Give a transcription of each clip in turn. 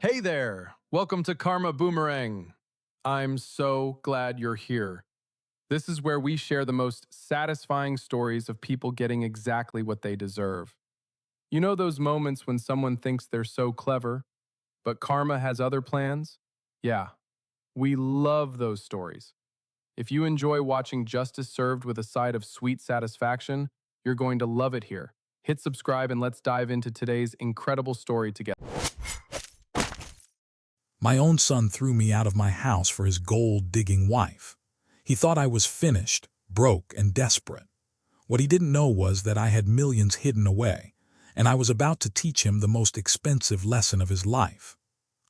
Hey there! Welcome to Karma Boomerang. I'm so glad you're here. This is where we share the most satisfying stories of people getting exactly what they deserve. You know those moments when someone thinks they're so clever, but karma has other plans? Yeah, we love those stories. If you enjoy watching justice served with a side of sweet satisfaction, you're going to love it here. Hit subscribe and let's dive into today's incredible story together. My own son threw me out of my house for his gold-digging wife. He thought I was finished, broke, and desperate. What he didn't know was that I had millions hidden away, and I was about to teach him the most expensive lesson of his life.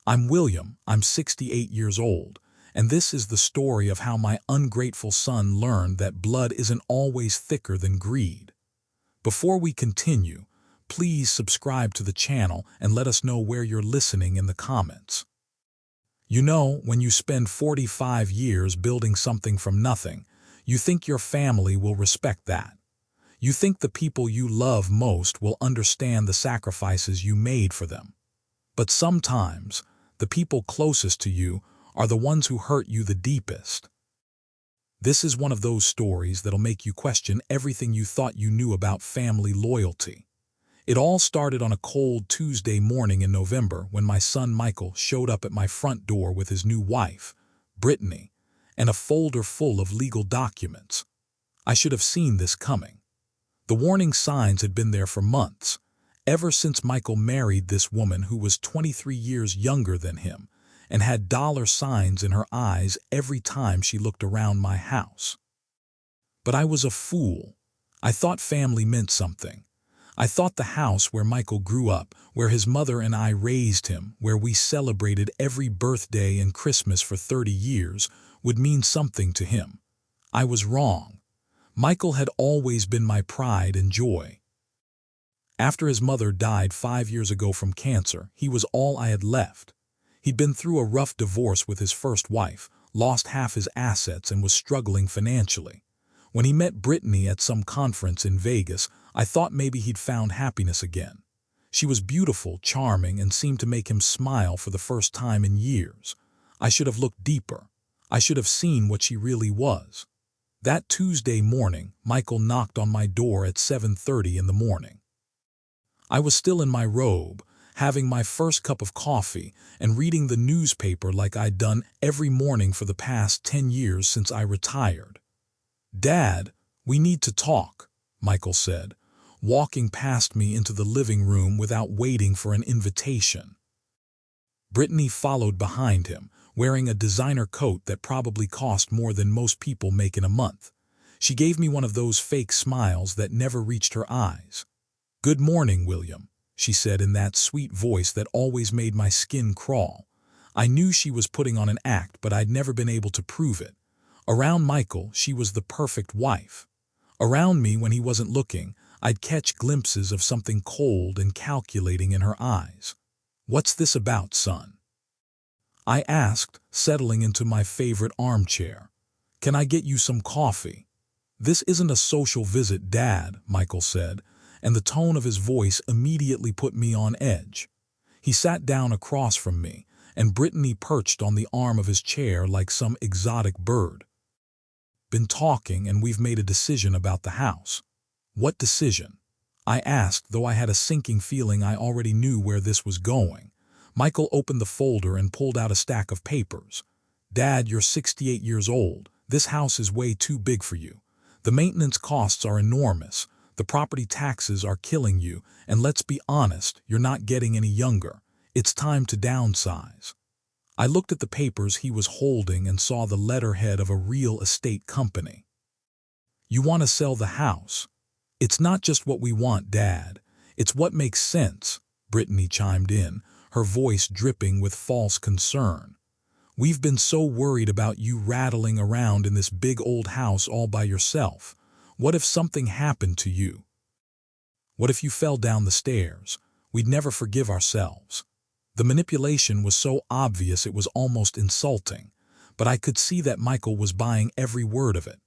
I'm William, I'm 68 years old, and this is the story of how my ungrateful son learned that blood isn't always thicker than greed. Before we continue, please subscribe to the channel and let us know where you're listening in the comments. You know, when you spend 45 years building something from nothing, you think your family will respect that. You think the people you love most will understand the sacrifices you made for them. But sometimes, the people closest to you are the ones who hurt you the deepest. This is one of those stories that'll make you question everything you thought you knew about family loyalty. It all started on a cold Tuesday morning in November when my son Michael showed up at my front door with his new wife, Brittany, and a folder full of legal documents. I should have seen this coming. The warning signs had been there for months, ever since Michael married this woman who was 23 years younger than him and had dollar signs in her eyes every time she looked around my house. But I was a fool. I thought family meant something. I thought the house where Michael grew up, where his mother and I raised him, where we celebrated every birthday and Christmas for 30 years, would mean something to him. I was wrong. Michael had always been my pride and joy. After his mother died 5 years ago from cancer, he was all I had left. He'd been through a rough divorce with his first wife, lost half his assets, and was struggling financially. When he met Brittany at some conference in Vegas, I thought maybe he'd found happiness again. She was beautiful, charming, and seemed to make him smile for the first time in years. I should have looked deeper. I should have seen what she really was. That Tuesday morning, Michael knocked on my door at 7:30 in the morning. I was still in my robe, having my first cup of coffee and reading the newspaper like I'd done every morning for the past 10 years since I retired. "Dad, we need to talk," Michael said, walking past me into the living room without waiting for an invitation. Brittany followed behind him, wearing a designer coat that probably cost more than most people make in a month. She gave me one of those fake smiles that never reached her eyes. "Good morning, William," she said in that sweet voice that always made my skin crawl. I knew she was putting on an act, but I'd never been able to prove it. Around Michael, she was the perfect wife. Around me, when he wasn't looking, I'd catch glimpses of something cold and calculating in her eyes. "What's this about, son?" I asked, settling into my favorite armchair. "Can I get you some coffee?" "This isn't a social visit, Dad," Michael said, and the tone of his voice immediately put me on edge. He sat down across from me, and Brittany perched on the arm of his chair like some exotic bird. "Been talking, and we've made a decision about the house." "What decision?" I asked, though I had a sinking feeling I already knew where this was going. Michael opened the folder and pulled out a stack of papers. "Dad, you're 68 years old. This house is way too big for you. The maintenance costs are enormous. The property taxes are killing you, and let's be honest, you're not getting any younger. It's time to downsize." I looked at the papers he was holding and saw the letterhead of a real estate company. "You want to sell the house?" "It's not just what we want, Dad. It's what makes sense," Brittany chimed in, her voice dripping with false concern. "We've been so worried about you rattling around in this big old house all by yourself. What if something happened to you? What if you fell down the stairs? We'd never forgive ourselves." The manipulation was so obvious it was almost insulting, but I could see that Michael was buying every word of it.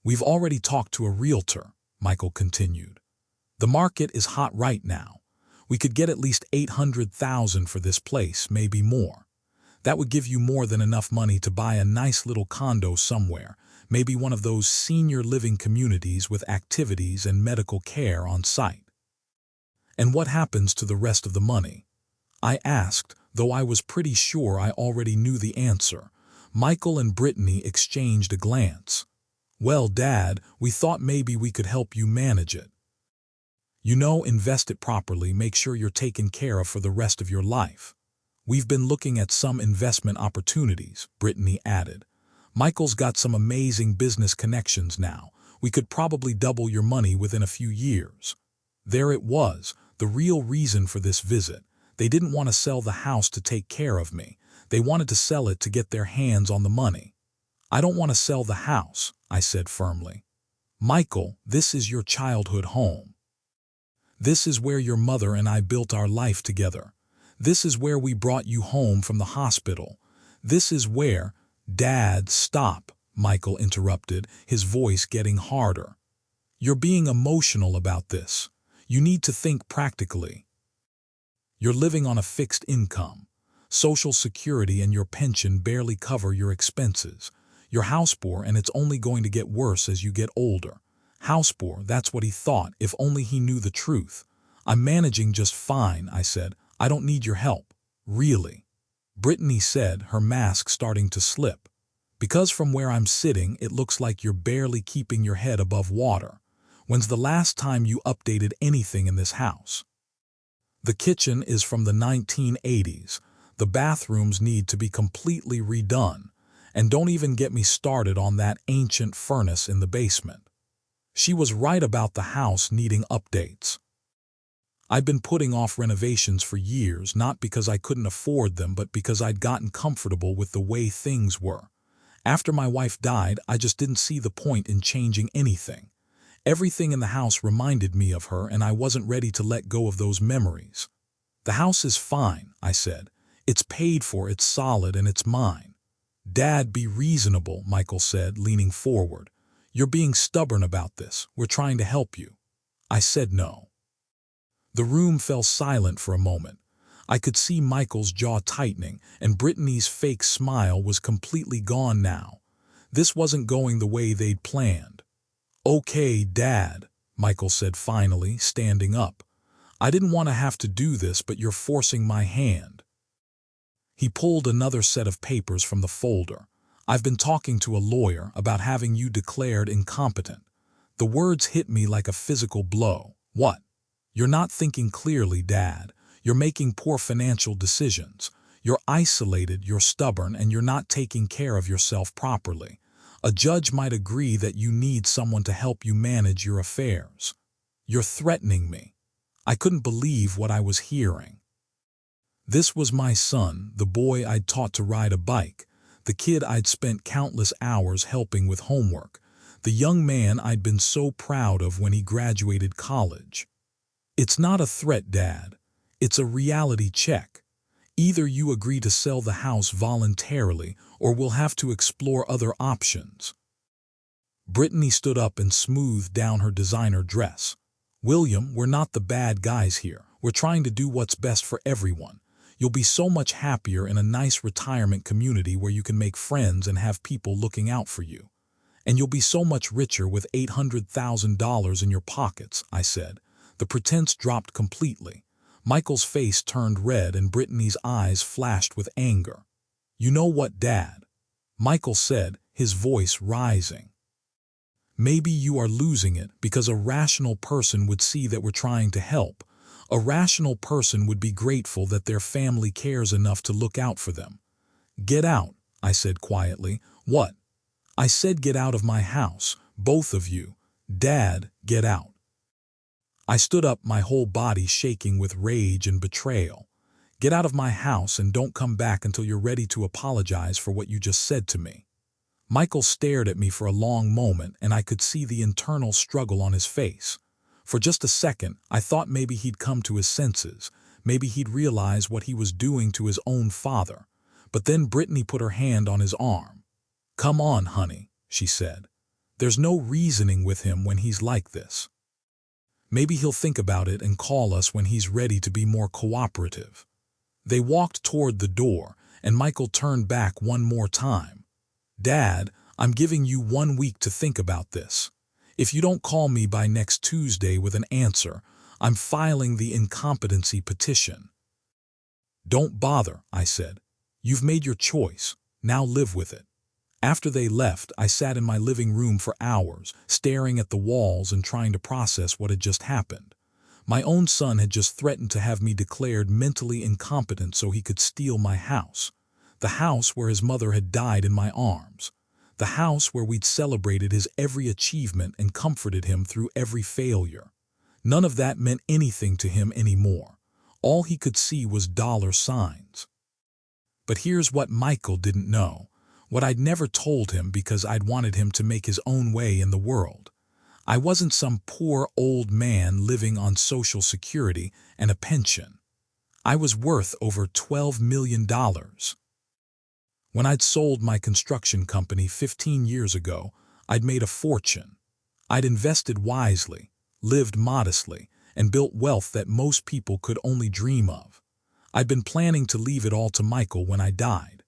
"We've already talked to a realtor," Michael continued. "The market is hot right now. We could get at least 800,000 for this place, maybe more. That would give you more than enough money to buy a nice little condo somewhere, maybe one of those senior living communities with activities and medical care on site. And what happens to the rest of the money? I asked, though I was pretty sure I already knew the answer. Michael and Brittany exchanged a glance. Well, Dad, we thought maybe we could help you manage it. You know, invest it properly, make sure you're taken care of for the rest of your life. We've been looking at some investment opportunities, Brittany added. Michael's got some amazing business connections now. We could probably double your money within a few years. There it was, the real reason for this visit. They didn't want to sell the house to take care of me. They wanted to sell it to get their hands on the money. I don't want to sell the house, I said firmly. Michael, this is your childhood home. This is where your mother and I built our life together. This is where we brought you home from the hospital. This is where— Dad, stop, Michael interrupted, his voice getting harder. You're being emotional about this. You need to think practically. You're living on a fixed income. Social Security and your pension barely cover your expenses. You're house poor, and it's only going to get worse as you get older. House poor, that's what he thought, if only he knew the truth. I'm managing just fine, I said. I don't need your help. Really? Brittany said, her mask starting to slip. Because from where I'm sitting, it looks like you're barely keeping your head above water. When's the last time you updated anything in this house? The kitchen is from the 1980s. The bathrooms need to be completely redone. And don't even get me started on that ancient furnace in the basement. She was right about the house needing updates. I'd been putting off renovations for years, not because I couldn't afford them, but because I'd gotten comfortable with the way things were. After my wife died, I just didn't see the point in changing anything. Everything in the house reminded me of her, and I wasn't ready to let go of those memories. The house is fine, I said. It's paid for, it's solid, and it's mine. Dad, be reasonable, Michael said, leaning forward. You're being stubborn about this. We're trying to help you. I said no. The room fell silent for a moment. I could see Michael's jaw tightening, and Brittany's fake smile was completely gone now. This wasn't going the way they'd planned. Okay, Dad, Michael said finally, standing up. I didn't want to have to do this, but you're forcing my hand. He pulled another set of papers from the folder. I've been talking to a lawyer about having you declared incompetent. The words hit me like a physical blow. What? You're not thinking clearly, Dad. You're making poor financial decisions. You're isolated, you're stubborn, and you're not taking care of yourself properly. A judge might agree that you need someone to help you manage your affairs. You're threatening me. I couldn't believe what I was hearing. This was my son, the boy I'd taught to ride a bike, the kid I'd spent countless hours helping with homework, the young man I'd been so proud of when he graduated college. It's not a threat, Dad. It's a reality check. Either you agree to sell the house voluntarily, or we'll have to explore other options. Brittany stood up and smoothed down her designer dress. William, we're not the bad guys here. We're trying to do what's best for everyone. You'll be so much happier in a nice retirement community where you can make friends and have people looking out for you. And you'll be so much richer with $800,000 in your pockets, I said. The pretense dropped completely. Michael's face turned red and Brittany's eyes flashed with anger. You know what, Dad? Michael said, his voice rising. Maybe you are losing it because a rational person would see that we're trying to help. A rational person would be grateful that their family cares enough to look out for them. Get out, I said quietly. What? I said get out of my house, both of you. Dad, get out. I stood up, my whole body shaking with rage and betrayal. Get out of my house and don't come back until you're ready to apologize for what you just said to me. Michael stared at me for a long moment, and I could see the internal struggle on his face. For just a second, I thought maybe he'd come to his senses. Maybe he'd realize what he was doing to his own father. But then Brittany put her hand on his arm. Come on, honey, she said. There's no reasoning with him when he's like this. Maybe he'll think about it and call us when he's ready to be more cooperative. They walked toward the door, and Michael turned back one more time. Dad, I'm giving you 1 week to think about this. If you don't call me by next Tuesday with an answer, I'm filing the incompetency petition. Don't bother, I said. You've made your choice. Now live with it. After they left, I sat in my living room for hours, staring at the walls and trying to process what had just happened. My own son had just threatened to have me declared mentally incompetent so he could steal my house. The house where his mother had died in my arms. The house where we'd celebrated his every achievement and comforted him through every failure. None of that meant anything to him anymore. All he could see was dollar signs. But here's what Michael didn't know, what I'd never told him because I'd wanted him to make his own way in the world. I wasn't some poor old man living on Social Security and a pension. I was worth over $12 million. When I'd sold my construction company 15 years ago, I'd made a fortune. I'd invested wisely, lived modestly, and built wealth that most people could only dream of. I'd been planning to leave it all to Michael when I died.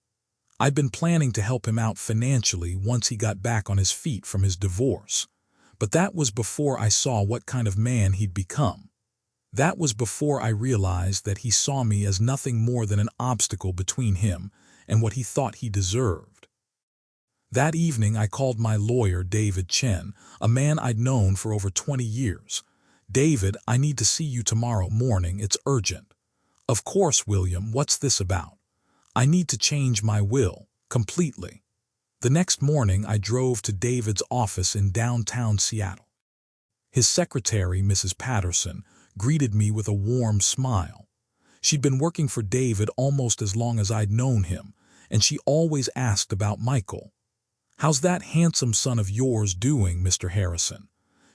I'd been planning to help him out financially once he got back on his feet from his divorce. But that was before I saw what kind of man he'd become. That was before I realized that he saw me as nothing more than an obstacle between him and what he thought he deserved. That evening I called my lawyer, David Chen, a man I'd known for over 20 years. David, I need to see you tomorrow morning. It's urgent. Of course, William, what's this about? I need to change my will, completely. The next morning I drove to David's office in downtown Seattle. His secretary, Mrs. Patterson, greeted me with a warm smile. She'd been working for David almost as long as I'd known him, and she always asked about Michael. "How's that handsome son of yours doing, Mr. Harrison?"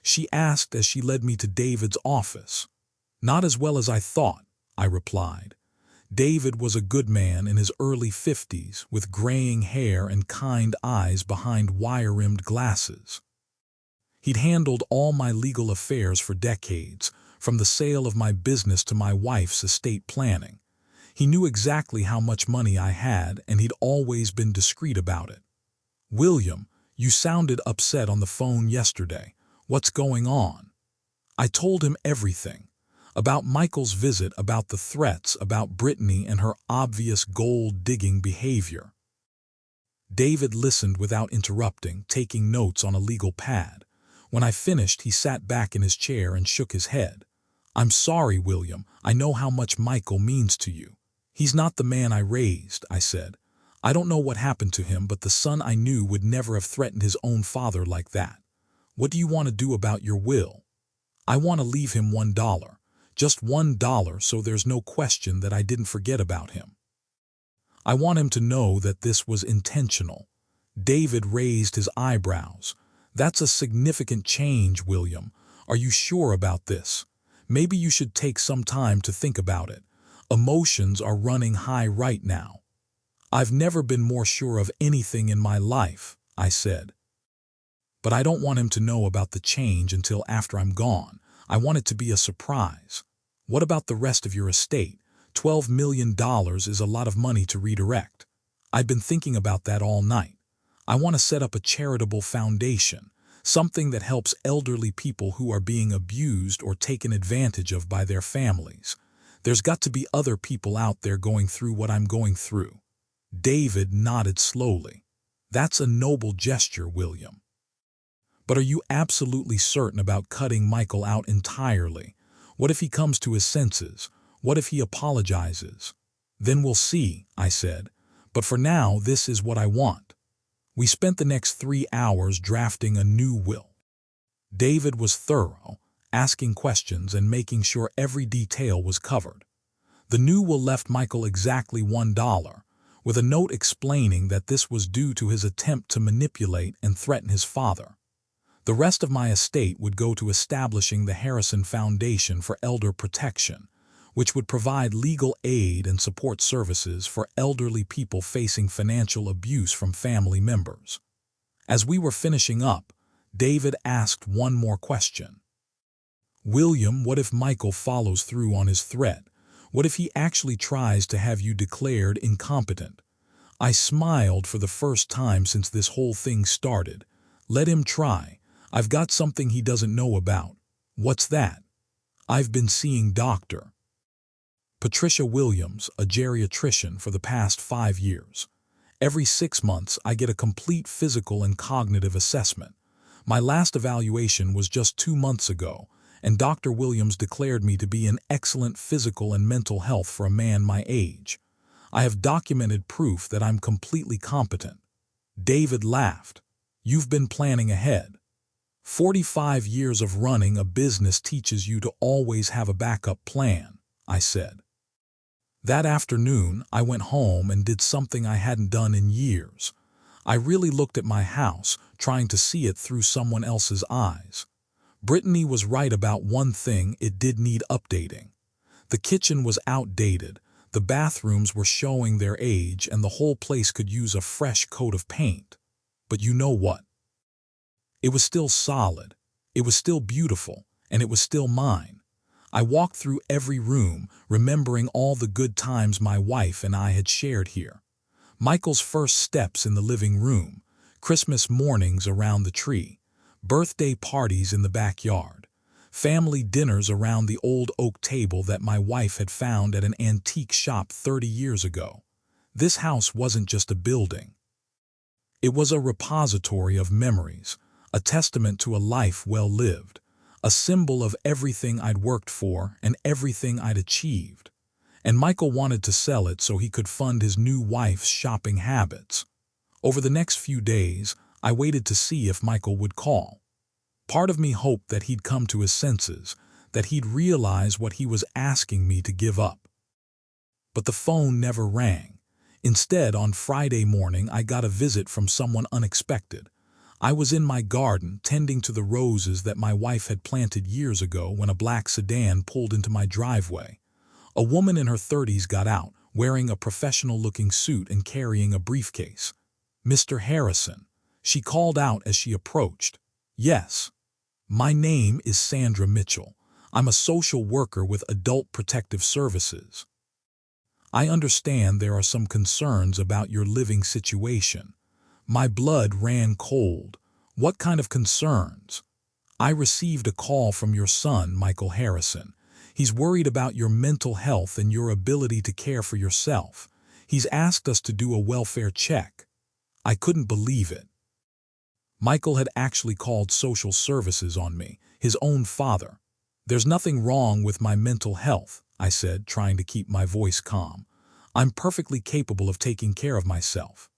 she asked as she led me to David's office. "Not as well as I thought," I replied. David was a good man in his early 50s with graying hair and kind eyes behind wire-rimmed glasses. He'd handled all my legal affairs for decades, from the sale of my business to my wife's estate planning. He knew exactly how much money I had, and he'd always been discreet about it. "William, you sounded upset on the phone yesterday. What's going on?" I told him everything. About Michael's visit, about the threats, about Brittany and her obvious gold-digging behavior. David listened without interrupting, taking notes on a legal pad. When I finished, he sat back in his chair and shook his head. "I'm sorry, William. I know how much Michael means to you. He's not the man I raised," I said. "I don't know what happened to him, but the son I knew would never have threatened his own father like that. What do you want to do about your will?" "I want to leave him $1. Just $1 so there's no question that I didn't forget about him. I want him to know that this was intentional." David raised his eyebrows. "That's a significant change, William. Are you sure about this? Maybe you should take some time to think about it. Emotions are running high right now." "I've never been more sure of anything in my life," I said. "But I don't want him to know about the change until after I'm gone. I want it to be a surprise. What about the rest of your estate? $12 million is a lot of money to redirect. I've been thinking about that all night. I want to set up a charitable foundation, something that helps elderly people who are being abused or taken advantage of by their families. There's got to be other people out there going through what I'm going through." David nodded slowly. "That's a noble gesture, William. But are you absolutely certain about cutting Michael out entirely? What if he comes to his senses? What if he apologizes?" "Then we'll see," I said. "But for now, this is what I want." We spent the next 3 hours drafting a new will. David was thorough, asking questions and making sure every detail was covered. The new will left Michael exactly $1, with a note explaining that this was due to his attempt to manipulate and threaten his father. The rest of my estate would go to establishing the Harrison Foundation for Elder Protection, which would provide legal aid and support services for elderly people facing financial abuse from family members. As we were finishing up, David asked one more question. William, what if Michael follows through on his threat? What if he actually tries to have you declared incompetent? I smiled for the first time since this whole thing started. Let him try. I've got something he doesn't know about. What's that? I've been seeing Dr. Patricia Williams, a geriatrician, for the past 5 years. Every 6 months, I get a complete physical and cognitive assessment. My last evaluation was just 2 months ago, and Dr. Williams declared me to be in excellent physical and mental health for a man my age. I have documented proof that I'm completely competent. David laughed. You've been planning ahead. 45 years of running a business teaches you to always have a backup plan, I said. That afternoon, I went home and did something I hadn't done in years. I really looked at my house, trying to see it through someone else's eyes. Brittany was right about one thing: it did need updating. The kitchen was outdated, the bathrooms were showing their age, and the whole place could use a fresh coat of paint. But you know what? It was still solid, it was still beautiful, and it was still mine. I walked through every room, remembering all the good times my wife and I had shared here. Michael's first steps in the living room, Christmas mornings around the tree, birthday parties in the backyard, family dinners around the old oak table that my wife had found at an antique shop 30 years ago. This house wasn't just a building. It was a repository of memories, a testament to a life well lived, a symbol of everything I'd worked for and everything I'd achieved. And Michael wanted to sell it so he could fund his new wife's shopping habits. Over the next few days, I waited to see if Michael would call. Part of me hoped that he'd come to his senses, that he'd realize what he was asking me to give up. But the phone never rang. Instead, on Friday morning, I got a visit from someone unexpected. I was in my garden tending to the roses that my wife had planted years ago when a black sedan pulled into my driveway. A woman in her 30s got out, wearing a professional-looking suit and carrying a briefcase. "Mr. Harrison," she called out as she approached. "Yes. My name is Sandra Mitchell. I'm a social worker with Adult Protective Services. I understand there are some concerns about your living situation." My blood ran cold. What kind of concerns? "I received a call from your son, Michael Harrison. He's worried about your mental health and your ability to care for yourself. He's asked us to do a welfare check." I couldn't believe it. Michael had actually called social services on me, his own father. "There's nothing wrong with my mental health," I said, trying to keep my voice calm. "I'm perfectly capable of taking care of myself."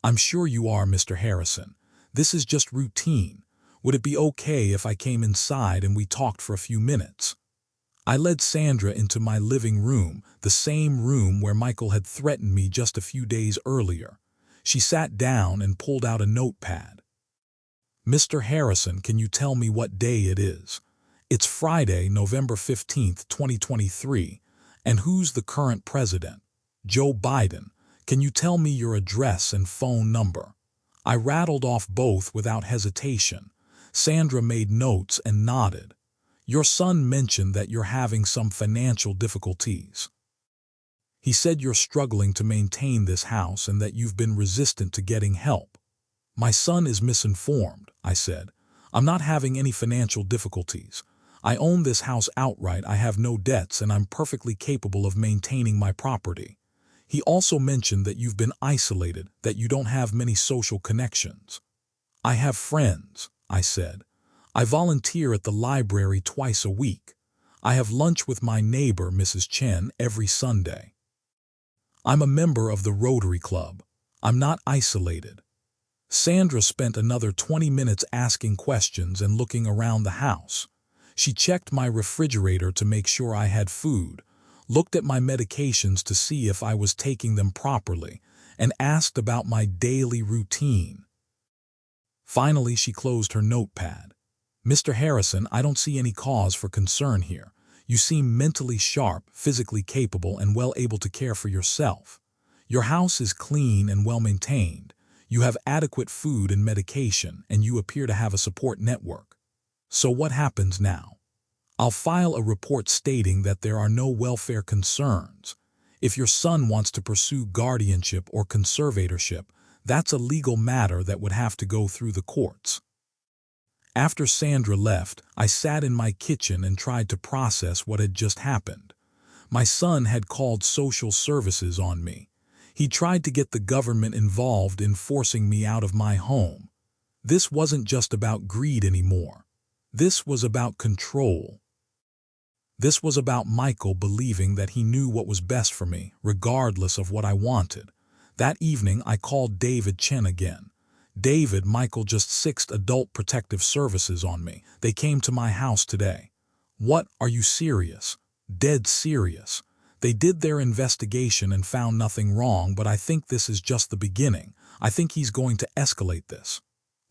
"I'm sure you are, Mr. Harrison. This is just routine. Would it be okay if I came inside and we talked for a few minutes?" I led Sandra into my living room, the same room where Michael had threatened me just a few days earlier. She sat down and pulled out a notepad. "Mr. Harrison, can you tell me what day it is?" "It's Friday, November 15th, 2023. "And who's the current president?" "Joe Biden." "Can you tell me your address and phone number?" I rattled off both without hesitation. Sandra made notes and nodded. "Your son mentioned that you're having some financial difficulties. He said you're struggling to maintain this house and that you've been resistant to getting help." "My son is misinformed," I said. "I'm not having any financial difficulties. I own this house outright, I have no debts, and I'm perfectly capable of maintaining my property. He also mentioned that you've been isolated, that you don't have many social connections." "I have friends," I said. "I volunteer at the library twice a week. I have lunch with my neighbor, Mrs. Chen, every Sunday. I'm a member of the Rotary Club. I'm not isolated." Sandra spent another 20 minutes asking questions and looking around the house. She checked my refrigerator to make sure I had food, looked at my medications to see if I was taking them properly, and asked about my daily routine. Finally, she closed her notepad. "Mr. Harrison, I don't see any cause for concern here. You seem mentally sharp, physically capable, and well able to care for yourself. Your house is clean and well maintained. You have adequate food and medication, and you appear to have a support network. So what happens now?" I'll file a report stating that there are no welfare concerns. If your son wants to pursue guardianship or conservatorship, that's a legal matter that would have to go through the courts. After Sandra left, I sat in my kitchen and tried to process what had just happened. My son had called social services on me. He tried to get the government involved in forcing me out of my home. This wasn't just about greed anymore. This was about control. This was about Michael believing that he knew what was best for me, regardless of what I wanted. That evening, I called David Chen again. David, Michael just sixed Adult Protective Services on me. They came to my house today. What? Are you serious? Dead serious. They did their investigation and found nothing wrong, but I think this is just the beginning. I think he's going to escalate this.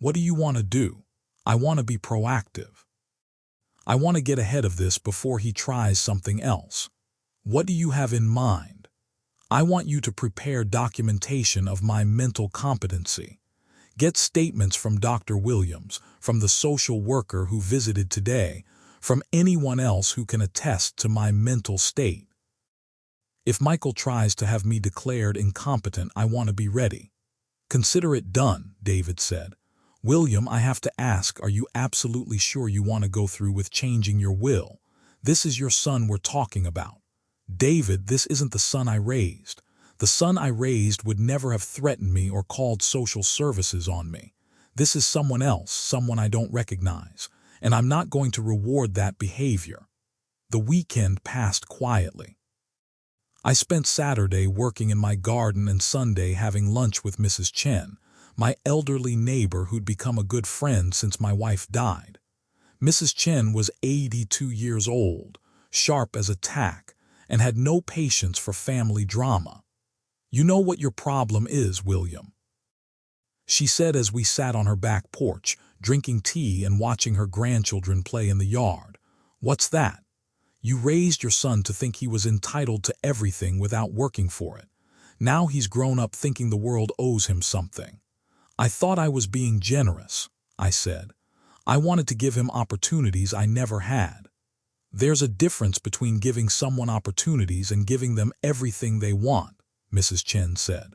What do you want to do? I want to be proactive. I want to get ahead of this before he tries something else. What do you have in mind? I want you to prepare documentation of my mental competency. Get statements from Dr. Williams, from the social worker who visited today, from anyone else who can attest to my mental state. If Michael tries to have me declared incompetent, I want to be ready. Consider it done, David said. William, I have to ask, are you absolutely sure you want to go through with changing your will? This is your son we're talking about. David, this isn't the son I raised. The son I raised would never have threatened me or called social services on me. This is someone else, someone I don't recognize, and I'm not going to reward that behavior. The weekend passed quietly. I spent Saturday working in my garden and Sunday having lunch with Mrs. Chen, my elderly neighbor who'd become a good friend since my wife died. Mrs. Chen was 82 years old, sharp as a tack, and had no patience for family drama. You know what your problem is, William, she said as we sat on her back porch, drinking tea and watching her grandchildren play in the yard. What's that? You raised your son to think he was entitled to everything without working for it. Now he's grown up thinking the world owes him something. I thought I was being generous, I said. I wanted to give him opportunities I never had. There's a difference between giving someone opportunities and giving them everything they want, Mrs. Chen said.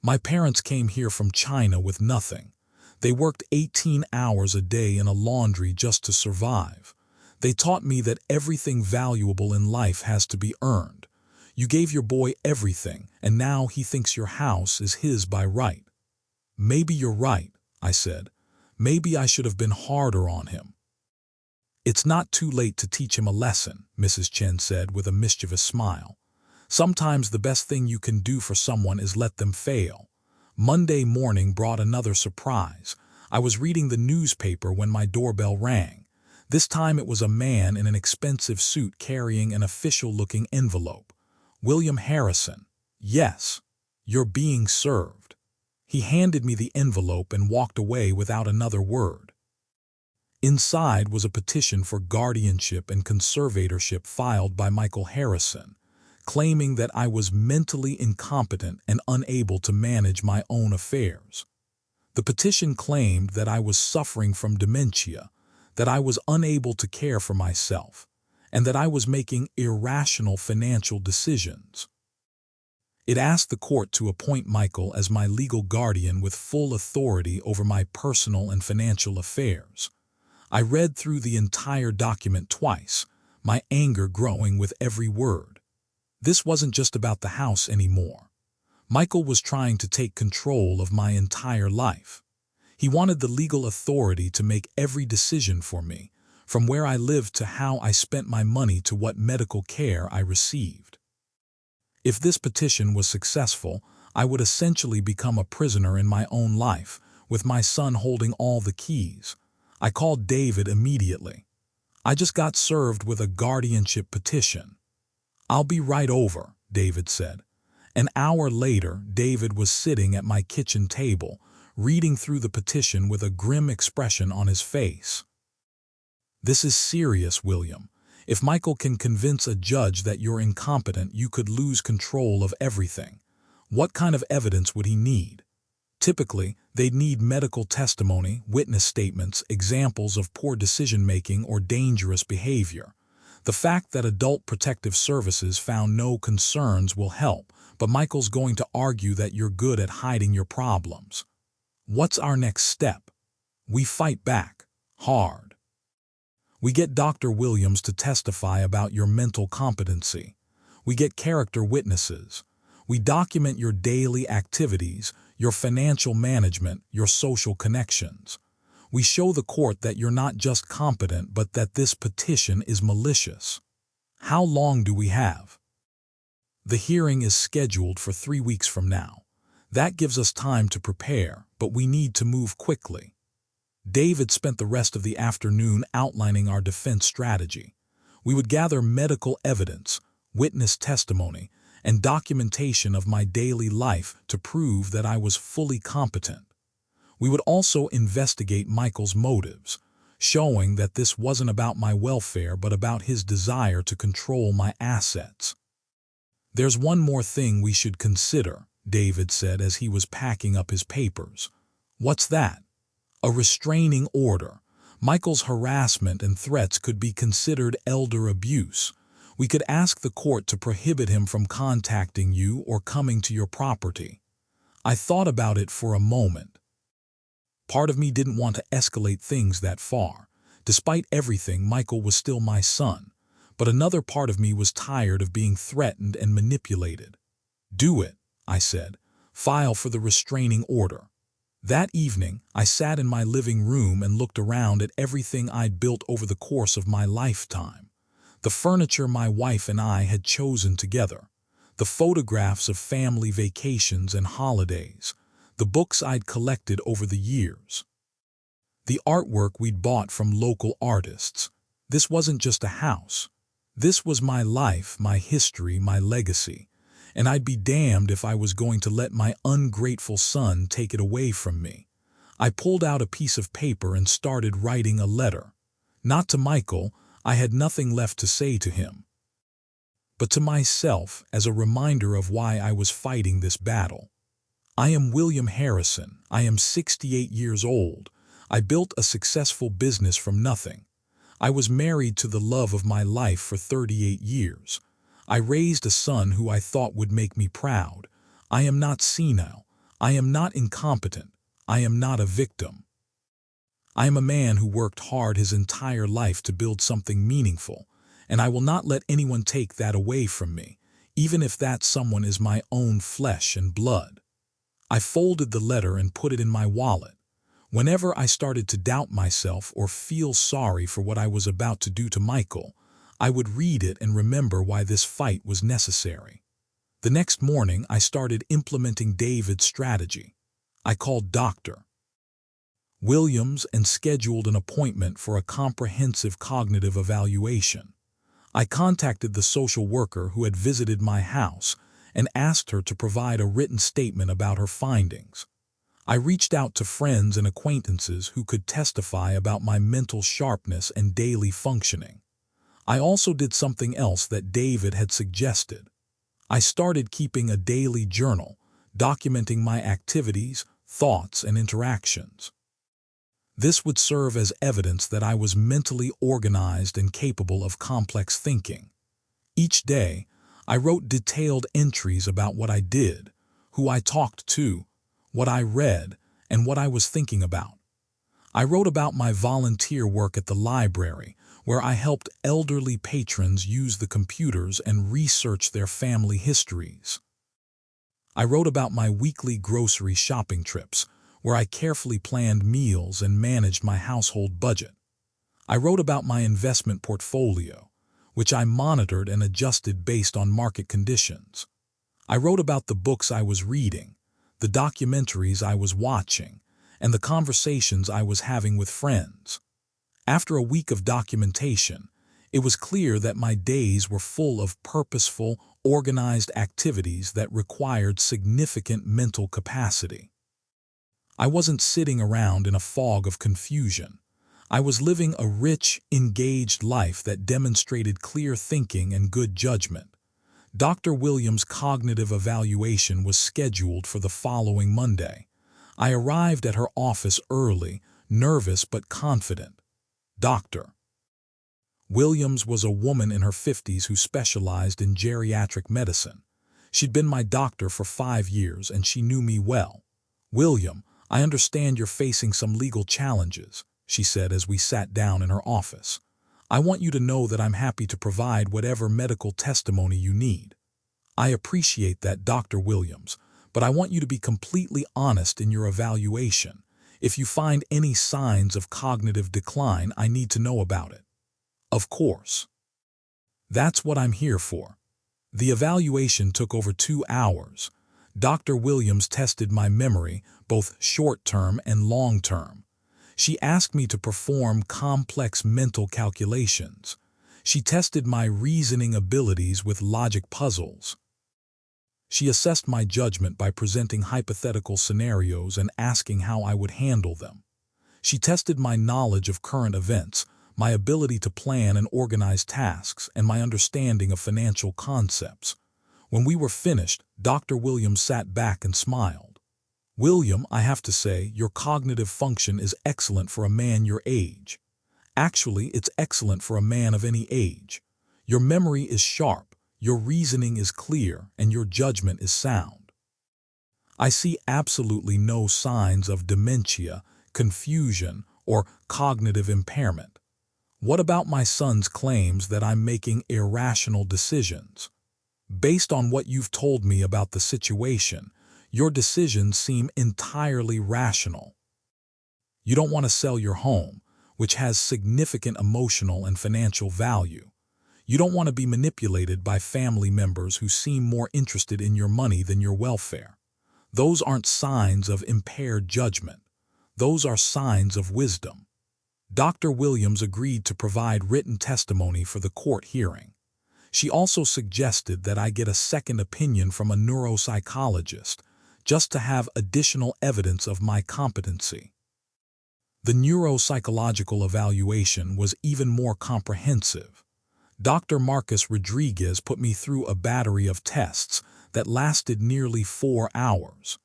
My parents came here from China with nothing. They worked 18 hours a day in a laundry just to survive. They taught me that everything valuable in life has to be earned. You gave your boy everything, and now he thinks your house is his by right. Maybe you're right, I said. Maybe I should have been harder on him. It's not too late to teach him a lesson, Mrs. Chen said with a mischievous smile. Sometimes the best thing you can do for someone is let them fail. Monday morning brought another surprise. I was reading the newspaper when my doorbell rang. This time it was a man in an expensive suit carrying an official-looking envelope. William Harrison. Yes, you're being served. He handed me the envelope and walked away without another word. Inside was a petition for guardianship and conservatorship filed by Michael Harrison, claiming that I was mentally incompetent and unable to manage my own affairs. The petition claimed that I was suffering from dementia, that I was unable to care for myself, and that I was making irrational financial decisions. It asked the court to appoint Michael as my legal guardian with full authority over my personal and financial affairs. I read through the entire document twice, my anger growing with every word. This wasn't just about the house anymore. Michael was trying to take control of my entire life. He wanted the legal authority to make every decision for me, from where I lived to how I spent my money to what medical care I received. If this petition was successful, I would essentially become a prisoner in my own life, with my son holding all the keys. I called David immediately. I just got served with a guardianship petition. I'll be right over, David said. An hour later, David was sitting at my kitchen table, reading through the petition with a grim expression on his face. This is serious, William. If Michael can convince a judge that you're incompetent, you could lose control of everything. What kind of evidence would he need? Typically, they'd need medical testimony, witness statements, examples of poor decision-making or dangerous behavior. The fact that Adult Protective Services found no concerns will help, but Michael's going to argue that you're good at hiding your problems. What's our next step? We fight back, hard. We get Dr. Williams to testify about your mental competency. We get character witnesses. We document your daily activities, your financial management, your social connections. We show the court that you're not just competent, but that this petition is malicious. How long do we have? The hearing is scheduled for 3 weeks from now. That gives us time to prepare, but we need to move quickly. David spent the rest of the afternoon outlining our defense strategy. We would gather medical evidence, witness testimony, and documentation of my daily life to prove that I was fully competent. We would also investigate Michael's motives, showing that this wasn't about my welfare but about his desire to control my assets. "There's one more thing we should consider," David said as he was packing up his papers. "What's that?" "A restraining order. Michael's harassment and threats could be considered elder abuse. We could ask the court to prohibit him from contacting you or coming to your property." I thought about it for a moment. Part of me didn't want to escalate things that far. Despite everything, Michael was still my son. But another part of me was tired of being threatened and manipulated. "Do it," I said. "File for the restraining order." That evening, I sat in my living room and looked around at everything I'd built over the course of my lifetime. The furniture my wife and I had chosen together, the photographs of family vacations and holidays, the books I'd collected over the years, the artwork we'd bought from local artists. This wasn't just a house. This was my life, my history, my legacy, and I'd be damned if I was going to let my ungrateful son take it away from me. I pulled out a piece of paper and started writing a letter. Not to Michael, I had nothing left to say to him, but to myself as a reminder of why I was fighting this battle. I am William Harrison. I am 68 years old. I built a successful business from nothing. I was married to the love of my life for 38 years. I raised a son who I thought would make me proud. I am not senile. I am not incompetent. I am not a victim. I am a man who worked hard his entire life to build something meaningful, and I will not let anyone take that away from me, even if that someone is my own flesh and blood. I folded the letter and put it in my wallet. Whenever I started to doubt myself or feel sorry for what I was about to do to Michael, I would read it and remember why this fight was necessary. The next morning, I started implementing David's strategy. I called Dr. Williams and scheduled an appointment for a comprehensive cognitive evaluation. I contacted the social worker who had visited my house and asked her to provide a written statement about her findings. I reached out to friends and acquaintances who could testify about my mental sharpness and daily functioning. I also did something else that David had suggested. I started keeping a daily journal, documenting my activities, thoughts, and interactions. This would serve as evidence that I was mentally organized and capable of complex thinking. Each day, I wrote detailed entries about what I did, who I talked to, what I read, and what I was thinking about. I wrote about my volunteer work at the library, where I helped elderly patrons use the computers and research their family histories. I wrote about my weekly grocery shopping trips, where I carefully planned meals and managed my household budget. I wrote about my investment portfolio, which I monitored and adjusted based on market conditions. I wrote about the books I was reading, the documentaries I was watching, and the conversations I was having with friends. After a week of documentation, it was clear that my days were full of purposeful, organized activities that required significant mental capacity. I wasn't sitting around in a fog of confusion. I was living a rich, engaged life that demonstrated clear thinking and good judgment. Dr. Williams' cognitive evaluation was scheduled for the following Monday. I arrived at her office early, nervous but confident. Dr. Williams was a woman in her 50s who specialized in geriatric medicine. She'd been my doctor for 5 years and she knew me well. "William, I understand you're facing some legal challenges," she said as we sat down in her office. "I want you to know that I'm happy to provide whatever medical testimony you need." "I appreciate that, Dr. Williams, but I want you to be completely honest in your evaluation. If you find any signs of cognitive decline, I need to know about it." "Of course. That's what I'm here for." The evaluation took over 2 hours. Dr. Williams tested my memory, both short-term and long-term. She asked me to perform complex mental calculations. She tested my reasoning abilities with logic puzzles. She assessed my judgment by presenting hypothetical scenarios and asking how I would handle them. She tested my knowledge of current events, my ability to plan and organize tasks, and my understanding of financial concepts. When we were finished, Dr. Williams sat back and smiled. "William, I have to say, your cognitive function is excellent for a man your age. Actually, it's excellent for a man of any age. Your memory is sharp, your reasoning is clear, and your judgment is sound. I see absolutely no signs of dementia, confusion, or cognitive impairment. What about my son's claims that I'm making irrational decisions? Based on what you've told me about the situation, your decisions seem entirely rational. You don't want to sell your home, which has significant emotional and financial value. You don't want to be manipulated by family members who seem more interested in your money than your welfare. Those aren't signs of impaired judgment. Those are signs of wisdom." Dr. Williams agreed to provide written testimony for the court hearing. She also suggested that I get a second opinion from a neuropsychologist, just to have additional evidence of my competency. The neuropsychological evaluation was even more comprehensive. Dr. Marcus Rodriguez put me through a battery of tests that lasted nearly 4 hours.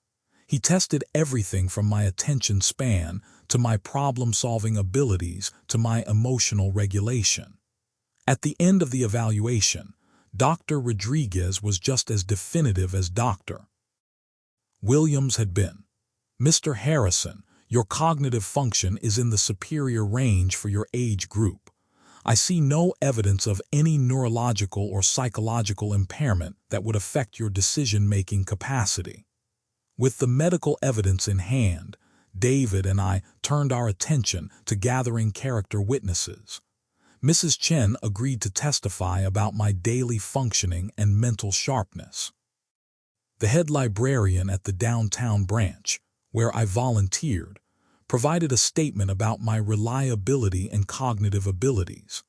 He tested everything from my attention span to my problem-solving abilities to my emotional regulation. At the end of the evaluation, Dr. Rodriguez was just as definitive as Dr. Williams had been. "Mr. Harrison, your cognitive function is in the superior range for your age group. I see no evidence of any neurological or psychological impairment that would affect your decision-making capacity." With the medical evidence in hand, David and I turned our attention to gathering character witnesses. Mrs. Chen agreed to testify about my daily functioning and mental sharpness. The head librarian at the downtown branch, where I volunteered, provided a statement about my reliability and cognitive abilities.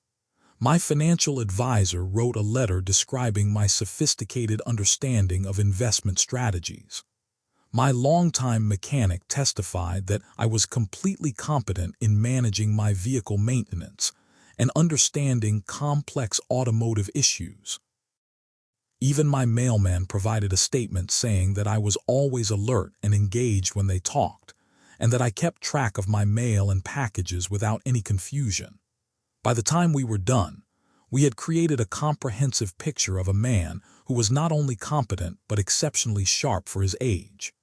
My financial advisor wrote a letter describing my sophisticated understanding of investment strategies. My longtime mechanic testified that I was completely competent in managing my vehicle maintenance and understanding complex automotive issues. Even my mailman provided a statement saying that I was always alert and engaged when they talked, and that I kept track of my mail and packages without any confusion. By the time we were done, we had created a comprehensive picture of a man who was not only competent but exceptionally sharp for his age.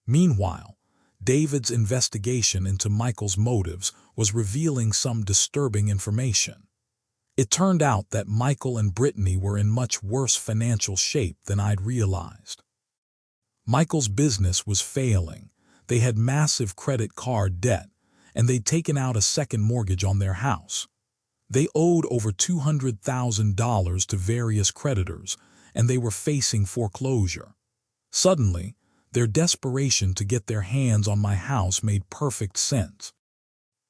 Meanwhile, David's investigation into Michael's motives was revealing some disturbing information. It turned out that Michael and Brittany were in much worse financial shape than I'd realized. Michael's business was failing, they had massive credit card debt, and they'd taken out a second mortgage on their house. They owed over $200,000 to various creditors, and they were facing foreclosure. Suddenly, their desperation to get their hands on my house made perfect sense.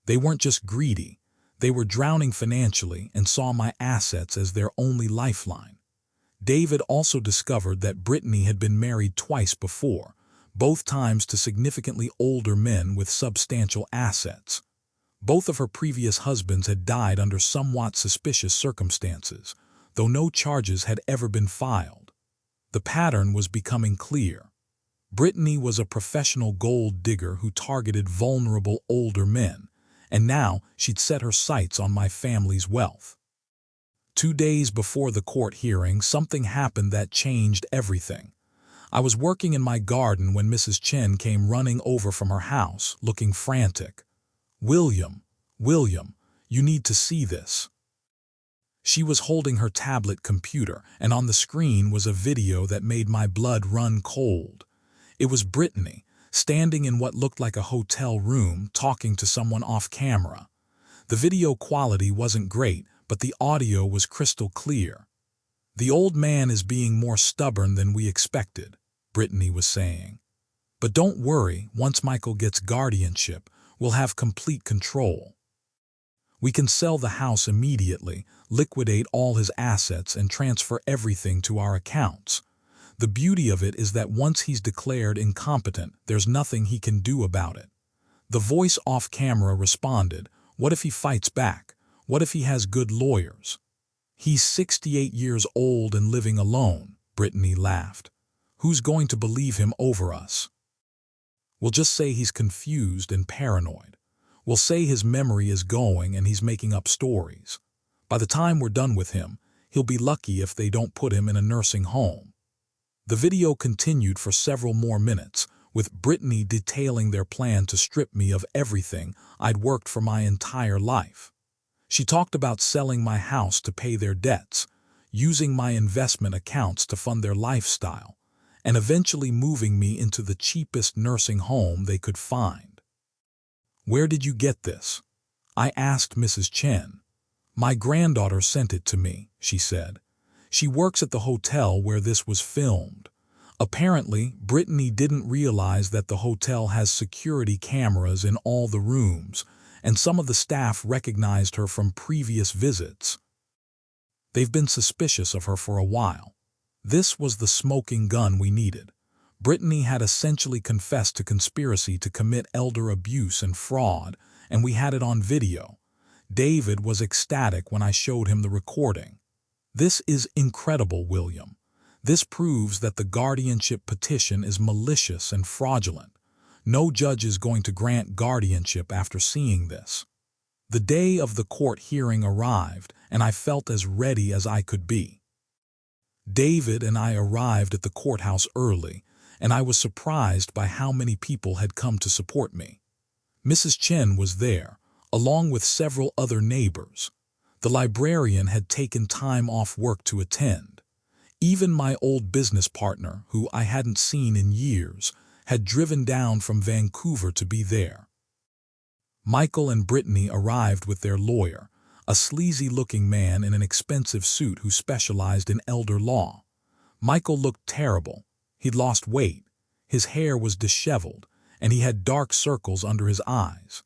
They weren't just greedy, they were drowning financially and saw my assets as their only lifeline. David also discovered that Brittany had been married twice before, both times to significantly older men with substantial assets. Both of her previous husbands had died under somewhat suspicious circumstances, though no charges had ever been filed. The pattern was becoming clear. Brittany was a professional gold digger who targeted vulnerable older men, and now she'd set her sights on my family's wealth. 2 days before the court hearing, something happened that changed everything. I was working in my garden when Mrs. Chen came running over from her house, looking frantic. "William, William, you need to see this." She was holding her tablet computer, and on the screen was a video that made my blood run cold. It was Brittany, standing in what looked like a hotel room, talking to someone off camera. The video quality wasn't great, but the audio was crystal clear. "The old man is being more stubborn than we expected," Brittany was saying. "But don't worry, once Michael gets guardianship, we'll have complete control. We can sell the house immediately, liquidate all his assets, and transfer everything to our accounts. The beauty of it is that once he's declared incompetent, there's nothing he can do about it." The voice off camera responded, "What if he fights back? What if he has good lawyers?" "He's 68 years old and living alone," Brittany laughed. "Who's going to believe him over us? We'll just say he's confused and paranoid. We'll say his memory is going and he's making up stories. By the time we're done with him, he'll be lucky if they don't put him in a nursing home." The video continued for several more minutes, with Brittany detailing their plan to strip me of everything I'd worked for my entire life. She talked about selling my house to pay their debts, using my investment accounts to fund their lifestyle, and eventually moving me into the cheapest nursing home they could find. "Where did you get this?" I asked Mrs. Chen. "My granddaughter sent it to me," she said. "She works at the hotel where this was filmed." Apparently, Brittany didn't realize that the hotel has security cameras in all the rooms, and some of the staff recognized her from previous visits. They've been suspicious of her for a while. This was the smoking gun we needed. Brittany had essentially confessed to conspiracy to commit elder abuse and fraud, and we had it on video. David was ecstatic when I showed him the recording. "This is incredible, William. This proves that the guardianship petition is malicious and fraudulent. No judge is going to grant guardianship after seeing this." The day of the court hearing arrived, and I felt as ready as I could be. David and I arrived at the courthouse early, and I was surprised by how many people had come to support me. Mrs. Chen was there, along with several other neighbors. The librarian had taken time off work to attend. Even my old business partner, who I hadn't seen in years, had driven down from Vancouver to be there. Michael and Brittany arrived with their lawyer, a sleazy-looking man in an expensive suit who specialized in elder law. Michael looked terrible. He'd lost weight, his hair was disheveled, and he had dark circles under his eyes.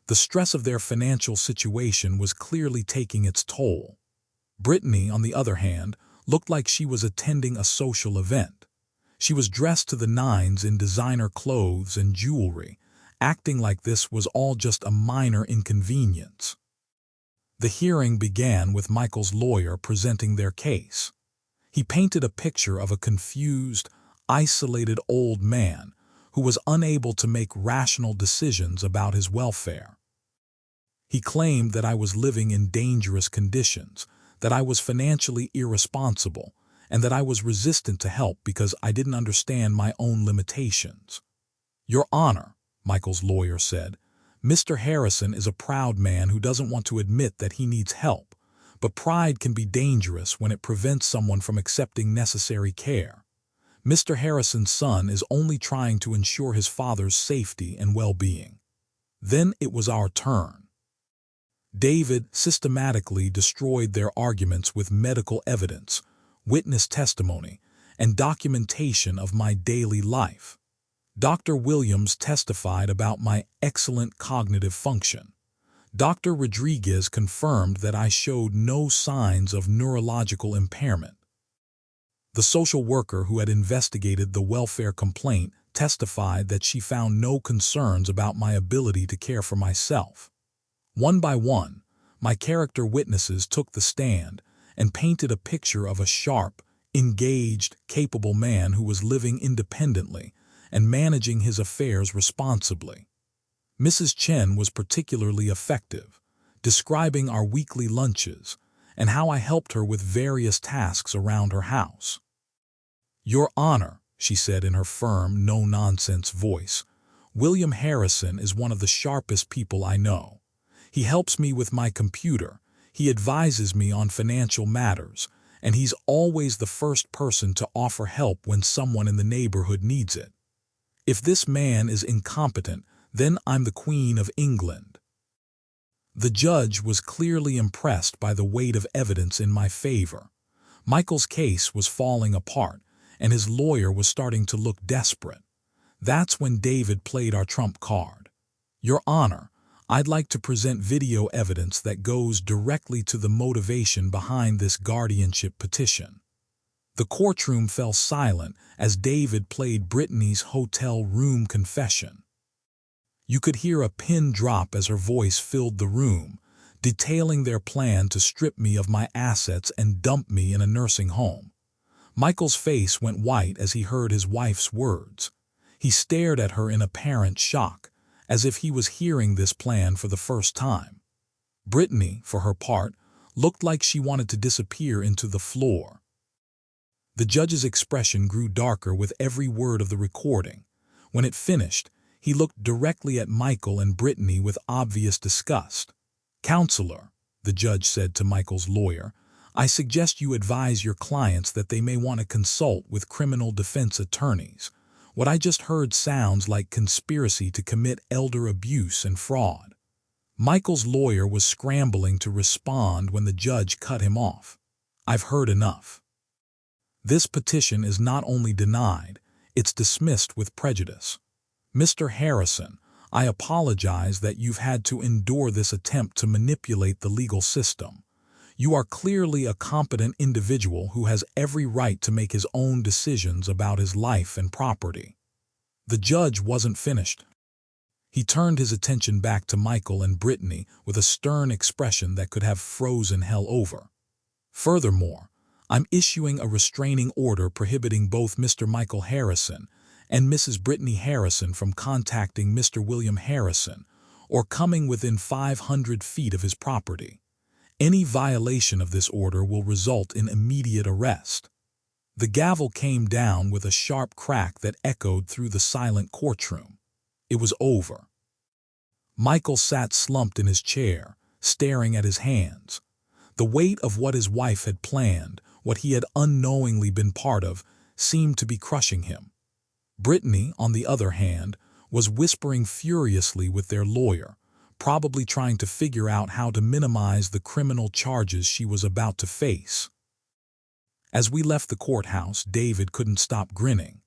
The stress of their financial situation was clearly taking its toll. Brittany, on the other hand, looked like she was attending a social event. She was dressed to the nines in designer clothes and jewelry, acting like this was all just a minor inconvenience. The hearing began with Michael's lawyer presenting their case. He painted a picture of a confused, isolated old man who was unable to make rational decisions about his welfare. He claimed that I was living in dangerous conditions, that I was financially irresponsible, and that I was resistant to help because I didn't understand my own limitations. "Your Honor," Michael's lawyer said, "Mr. Harrison is a proud man who doesn't want to admit that he needs help, but pride can be dangerous when it prevents someone from accepting necessary care. Mr. Harrison's son is only trying to ensure his father's safety and well-being." Then it was our turn. David systematically destroyed their arguments with medical evidence, witness testimony, and documentation of my daily life. Dr. Williams testified about my excellent cognitive function. Dr. Rodriguez confirmed that I showed no signs of neurological impairment. The social worker who had investigated the welfare complaint testified that she found no concerns about my ability to care for myself. One by one, my character witnesses took the stand and painted a picture of a sharp, engaged, capable man who was living independently and managing his affairs responsibly. Mrs. Chen was particularly effective, describing our weekly lunches and how I helped her with various tasks around her house. "Your Honor," she said in her firm, no-nonsense voice, "William Harrison is one of the sharpest people I know. He helps me with my computer, he advises me on financial matters, and he's always the first person to offer help when someone in the neighborhood needs it. If this man is incompetent, then I'm the Queen of England." The judge was clearly impressed by the weight of evidence in my favor. Michael's case was falling apart, and his lawyer was starting to look desperate. That's when David played our trump card. "Your Honor, I'd like to present video evidence that goes directly to the motivation behind this guardianship petition." The courtroom fell silent as David played Brittany's hotel room confession. You could hear a pin drop as her voice filled the room, detailing their plan to strip me of my assets and dump me in a nursing home. Michael's face went white as he heard his wife's words. He stared at her in apparent shock, as if he was hearing this plan for the first time. Brittany, for her part, looked like she wanted to disappear into the floor. The judge's expression grew darker with every word of the recording. When it finished, he looked directly at Michael and Brittany with obvious disgust. "Counselor," the judge said to Michael's lawyer, "I suggest you advise your clients that they may want to consult with criminal defense attorneys. What I just heard sounds like conspiracy to commit elder abuse and fraud." Michael's lawyer was scrambling to respond when the judge cut him off. "I've heard enough. This petition is not only denied, it's dismissed with prejudice. Mr. Harrison, I apologize that you've had to endure this attempt to manipulate the legal system. You are clearly a competent individual who has every right to make his own decisions about his life and property." The judge wasn't finished. He turned his attention back to Michael and Brittany with a stern expression that could have frozen hell over. "Furthermore, I'm issuing a restraining order prohibiting both Mr. Michael Harrison and Mrs. Brittany Harrison from contacting Mr. William Harrison or coming within 500 feet of his property. Any violation of this order will result in immediate arrest." The gavel came down with a sharp crack that echoed through the silent courtroom. It was over. Michael sat slumped in his chair, staring at his hands. The weight of what his wife had planned, what he had unknowingly been part of, seemed to be crushing him. Brittany, on the other hand, was whispering furiously with their lawyer, probably trying to figure out how to minimize the criminal charges she was about to face. As we left the courthouse, David couldn't stop grinning.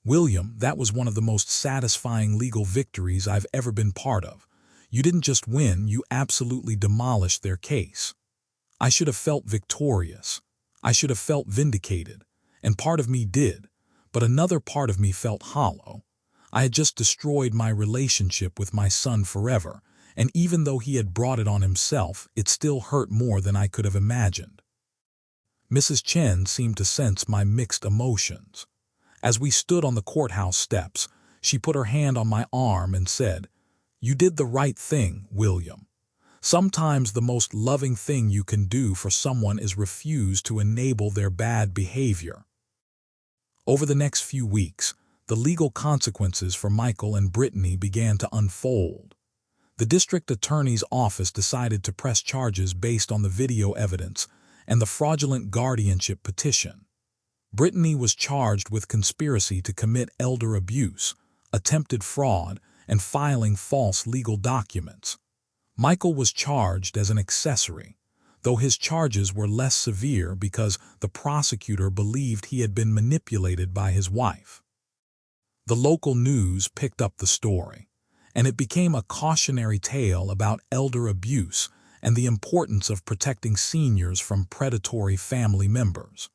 "William, that was one of the most satisfying legal victories I've ever been part of. You didn't just win, you absolutely demolished their case. I should have felt victorious. I should have felt vindicated, and part of me did, but another part of me felt hollow. I had just destroyed my relationship with my son forever, and even though he had brought it on himself, it still hurt more than I could have imagined." Mrs. Chen seemed to sense my mixed emotions. As we stood on the courthouse steps, she put her hand on my arm and said, "You did the right thing, William. Sometimes the most loving thing you can do for someone is refuse to enable their bad behavior." Over the next few weeks, the legal consequences for Michael and Brittany began to unfold. The district attorney's office decided to press charges based on the video evidence and the fraudulent guardianship petition. Brittany was charged with conspiracy to commit elder abuse, attempted fraud, and filing false legal documents. Michael was charged as an accessory, though his charges were less severe because the prosecutor believed he had been manipulated by his wife. The local news picked up the story, and it became a cautionary tale about elder abuse and the importance of protecting seniors from predatory family members.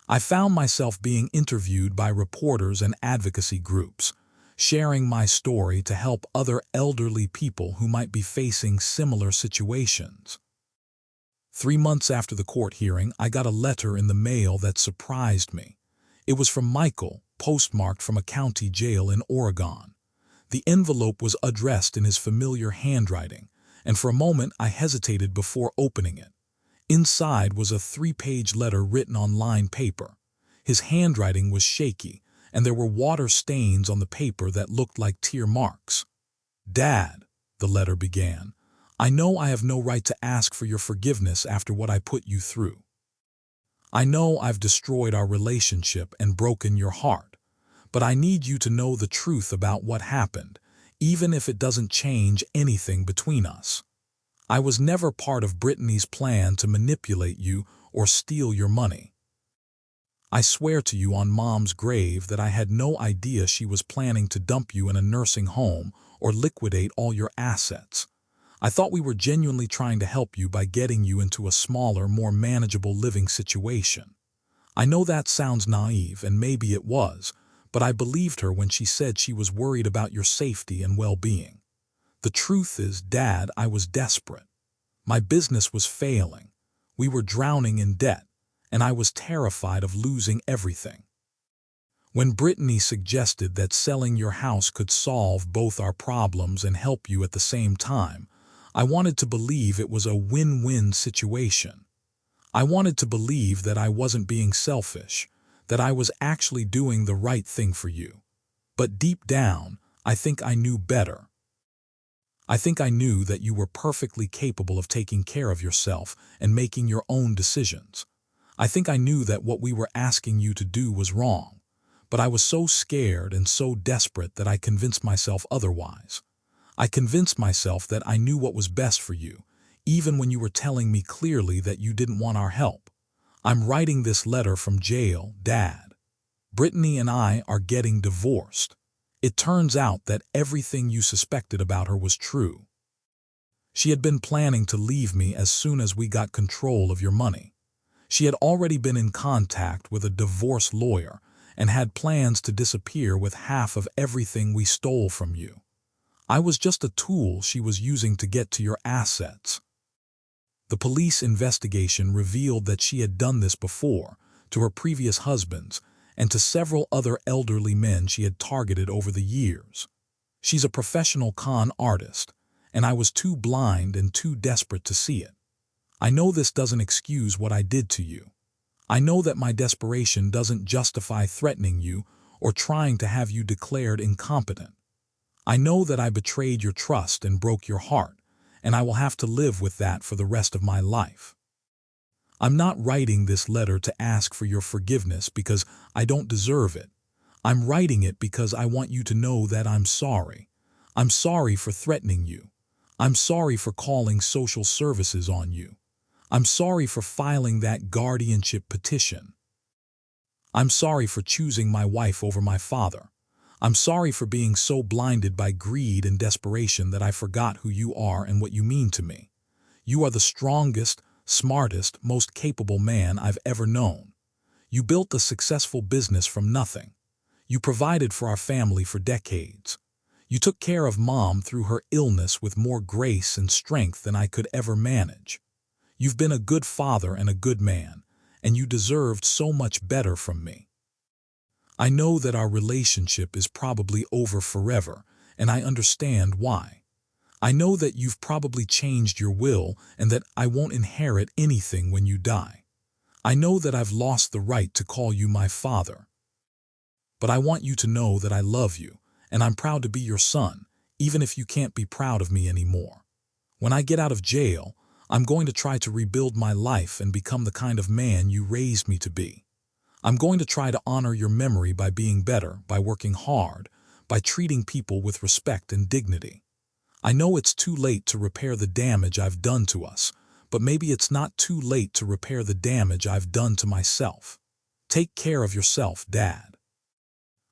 I found myself being interviewed by reporters and advocacy groups, sharing my story to help other elderly people who might be facing similar situations. 3 months after the court hearing, I got a letter in the mail that surprised me. It was from Michael, postmarked from a county jail in Oregon. The envelope was addressed in his familiar handwriting, and for a moment I hesitated before opening it. Inside was a 3-page letter written on lined paper. His handwriting was shaky, and there were water stains on the paper that looked like tear marks. "Dad," the letter began, "I know I have no right to ask for your forgiveness after what I put you through. I know I've destroyed our relationship and broken your heart, but I need you to know the truth about what happened, even if it doesn't change anything between us. I was never part of Brittany's plan to manipulate you or steal your money. I swear to you on Mom's grave that I had no idea she was planning to dump you in a nursing home or liquidate all your assets. I thought we were genuinely trying to help you by getting you into a smaller, more manageable living situation. I know that sounds naive, and maybe it was, but I believed her when she said she was worried about your safety and well-being. The truth is, Dad, I was desperate. My business was failing. We were drowning in debt, and I was terrified of losing everything. When Brittany suggested that selling your house could solve both our problems and help you at the same time, I wanted to believe it was a win-win situation. I wanted to believe that I wasn't being selfish, that I was actually doing the right thing for you. But deep down, I think I knew better. I think I knew that you were perfectly capable of taking care of yourself and making your own decisions. I think I knew that what we were asking you to do was wrong, but I was so scared and so desperate that I convinced myself otherwise. I convinced myself that I knew what was best for you, even when you were telling me clearly that you didn't want our help. I'm writing this letter from jail, Dad. Brittany and I are getting divorced. It turns out that everything you suspected about her was true. She had been planning to leave me as soon as we got control of your money. She had already been in contact with a divorce lawyer and had plans to disappear with half of everything we stole from you. I was just a tool she was using to get to your assets. The police investigation revealed that she had done this before, to her previous husbands, and to several other elderly men she had targeted over the years. She's a professional con artist, and I was too blind and too desperate to see it. I know this doesn't excuse what I did to you. I know that my desperation doesn't justify threatening you or trying to have you declared incompetent. I know that I betrayed your trust and broke your heart, and I will have to live with that for the rest of my life. I'm not writing this letter to ask for your forgiveness because I don't deserve it. I'm writing it because I want you to know that I'm sorry. I'm sorry for threatening you. I'm sorry for calling social services on you. I'm sorry for filing that guardianship petition. I'm sorry for choosing my wife over my father. I'm sorry for being so blinded by greed and desperation that I forgot who you are and what you mean to me. You are the strongest, smartest, most capable man I've ever known. You built a successful business from nothing. You provided for our family for decades. You took care of Mom through her illness with more grace and strength than I could ever manage. You've been a good father and a good man, and you deserved so much better from me. I know that our relationship is probably over forever, and I understand why. I know that you've probably changed your will and that I won't inherit anything when you die. I know that I've lost the right to call you my father. But I want you to know that I love you, and I'm proud to be your son, even if you can't be proud of me anymore. When I get out of jail, I'm going to try to rebuild my life and become the kind of man you raised me to be. I'm going to try to honor your memory by being better, by working hard, by treating people with respect and dignity. I know it's too late to repair the damage I've done to us, but maybe it's not too late to repair the damage I've done to myself. Take care of yourself, Dad.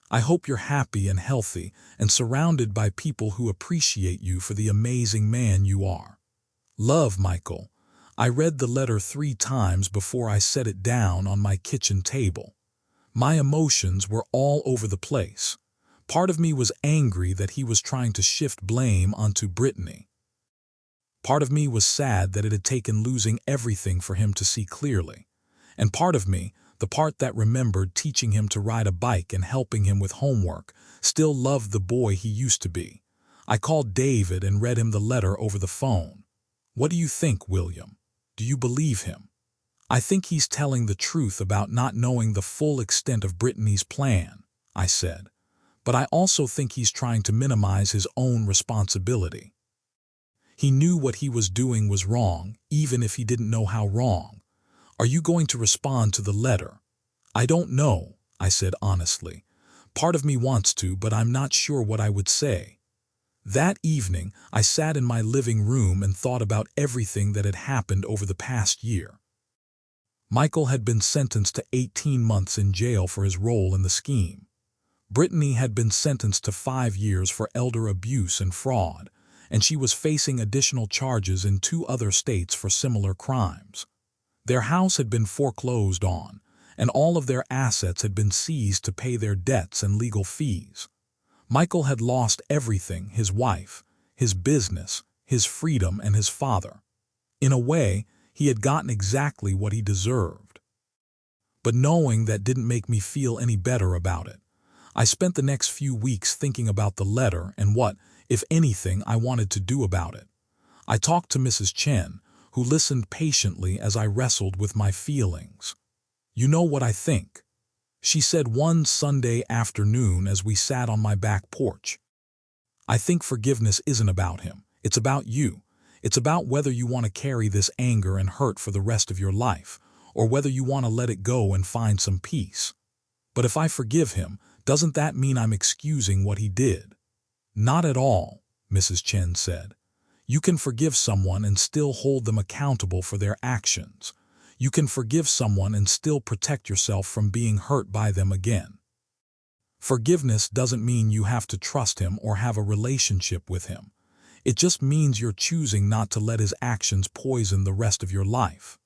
I hope you're happy and healthy and surrounded by people who appreciate you for the amazing man you are. Love, Michael. I read the letter 3 times before I set it down on my kitchen table. My emotions were all over the place. Part of me was angry that he was trying to shift blame onto Brittany. Part of me was sad that it had taken losing everything for him to see clearly. And part of me the part that remembered teaching him to ride a bike and helping him with homework, still loved the boy he used to be. I called David and read him the letter over the phone. "What do you think, William? Do you believe him?" "I think he's telling the truth about not knowing the full extent of Brittany's plan," I said. "But I also think he's trying to minimize his own responsibility. He knew what he was doing was wrong, even if he didn't know how wrong. Are you going to respond to the letter?" "I don't know," I said honestly. "Part of me wants to, but I'm not sure what I would say." That evening, I sat in my living room and thought about everything that had happened over the past year. Michael had been sentenced to 18 months in jail for his role in the scheme. Brittany had been sentenced to 5 years for elder abuse and fraud, and she was facing additional charges in 2 other states for similar crimes. Their house had been foreclosed on, and all of their assets had been seized to pay their debts and legal fees. Michael had lost everything: his wife, his business, his freedom, and his father. In a way, he had gotten exactly what he deserved. But knowing that didn't make me feel any better about it. I spent the next few weeks thinking about the letter and what, if anything, I wanted to do about it. I talked to Mrs. Chen, who listened patiently as I wrestled with my feelings. "You know what I think," she said one Sunday afternoon as we sat on my back porch. "I think forgiveness isn't about him. It's about you. It's about whether you want to carry this anger and hurt for the rest of your life, or whether you want to let it go and find some peace. But if I forgive him, doesn't that mean I'm excusing what he did?" "Not at all," Mrs. Chen said. "You can forgive someone and still hold them accountable for their actions. You can forgive someone and still protect yourself from being hurt by them again. Forgiveness doesn't mean you have to trust him or have a relationship with him. It just means you're choosing not to let his actions poison the rest of your life."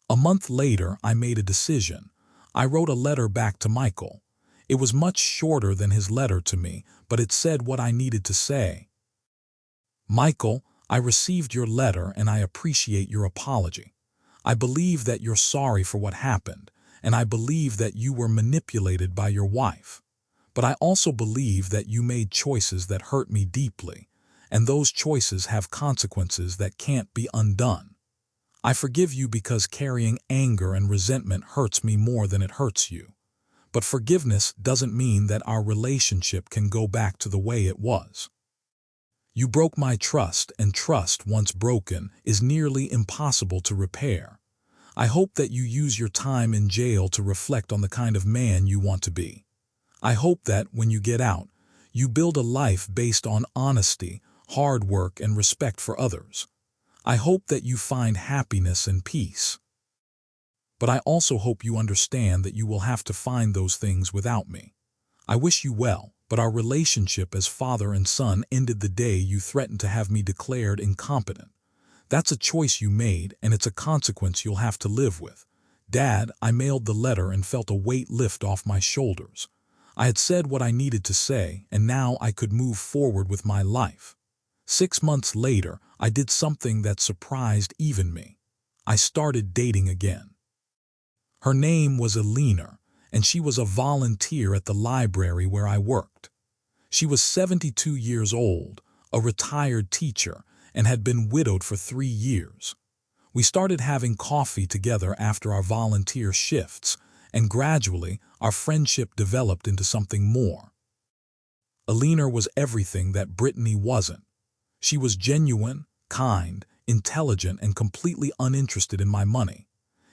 A month later, I made a decision. I wrote a letter back to Michael. It was much shorter than his letter to me, but it said what I needed to say. "Michael, I received your letter and I appreciate your apology. I believe that you're sorry for what happened, and I believe that you were manipulated by your wife. But I also believe that you made choices that hurt me deeply, and those choices have consequences that can't be undone. I forgive you because carrying anger and resentment hurts me more than it hurts you. But forgiveness doesn't mean that our relationship can go back to the way it was. You broke my trust, and trust, once broken, is nearly impossible to repair. I hope that you use your time in jail to reflect on the kind of man you want to be. I hope that, when you get out, you build a life based on honesty, hard work, and respect for others. I hope that you find happiness and peace. But I also hope you understand that you will have to find those things without me. I wish you well, but our relationship as father and son ended the day you threatened to have me declared incompetent. That's a choice you made, and it's a consequence you'll have to live with. Dad," I mailed the letter and felt a weight lift off my shoulders. I had said what I needed to say, and now I could move forward with my life. 6 months later, I did something that surprised even me. I started dating again. Her name was Elena, and she was a volunteer at the library where I worked. She was 72 years old, a retired teacher, and had been widowed for 3 years. We started having coffee together after our volunteer shifts, and gradually our friendship developed into something more. Elena was everything that Brittany wasn't. She was genuine, kind, intelligent, and completely uninterested in my money.